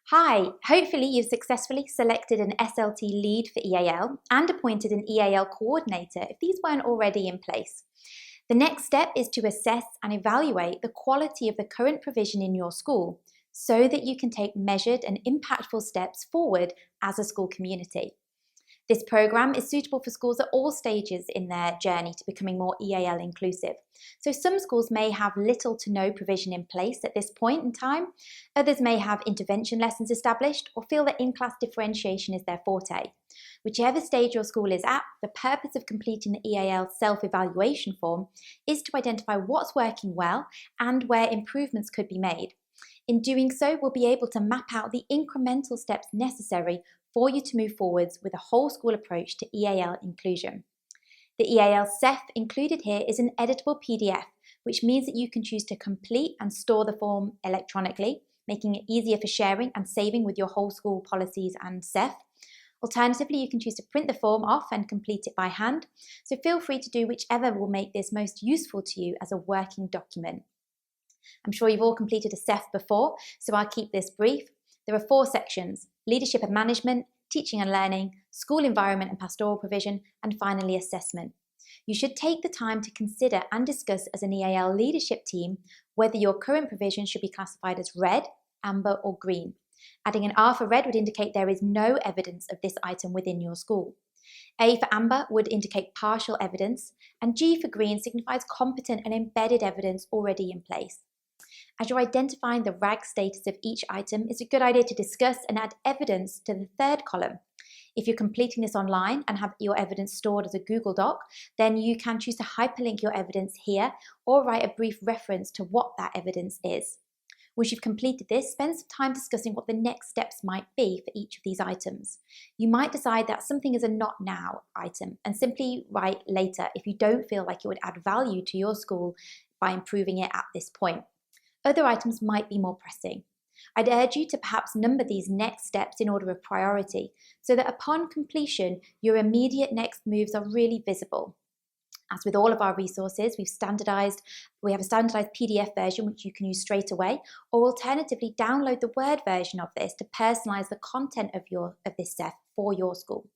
Hi, hopefully you've successfully selected an SLT lead for EAL and appointed an EAL coordinator if these weren't already in place. The next step is to assess and evaluate the quality of the current provision in your school so that you can take measured and impactful steps forward as a school community. This programme is suitable for schools at all stages in their journey to becoming more EAL inclusive. So some schools may have little to no provision in place at this point in time. Others may have intervention lessons established or feel that in-class differentiation is their forte. Whichever stage your school is at, the purpose of completing the EAL self-evaluation form is to identify what's working well and where improvements could be made. In doing so, we'll be able to map out the incremental steps necessary for you to move forwards with a whole school approach to EAL inclusion. The EAL SEF included here is an editable PDF, which means that you can choose to complete and store the form electronically, making it easier for sharing and saving with your whole school policies and SEF. Alternatively, you can choose to print the form off and complete it by hand, so feel free to do whichever will make this most useful to you as a working document. I'm sure you've all completed a SEF before, so I'll keep this brief. There are 4 sections: leadership and management, teaching and learning, school environment and pastoral provision, and finally assessment. You should take the time to consider and discuss as an EAL leadership team whether your current provision should be classified as red, amber or green. Adding an R for red would indicate there is no evidence of this item within your school. A for amber would indicate partial evidence, and G for green signifies competent and embedded evidence already in place. As you're identifying the RAG status of each item, it's a good idea to discuss and add evidence to the 3rd column. If you're completing this online and have your evidence stored as a Google Doc, then you can choose to hyperlink your evidence here or write a brief reference to what that evidence is. Once you've completed this, spend some time discussing what the next steps might be for each of these items. You might decide that something is a not now item and simply write later if you don't feel like it would add value to your school by improving it at this point. Other items might be more pressing. I'd urge you to perhaps number these next steps in order of priority so that upon completion, your immediate next moves are really visible. As with all of our resources, we have a standardized PDF version which you can use straight away, or alternatively download the Word version of this to personalize the content of this SEF for your school.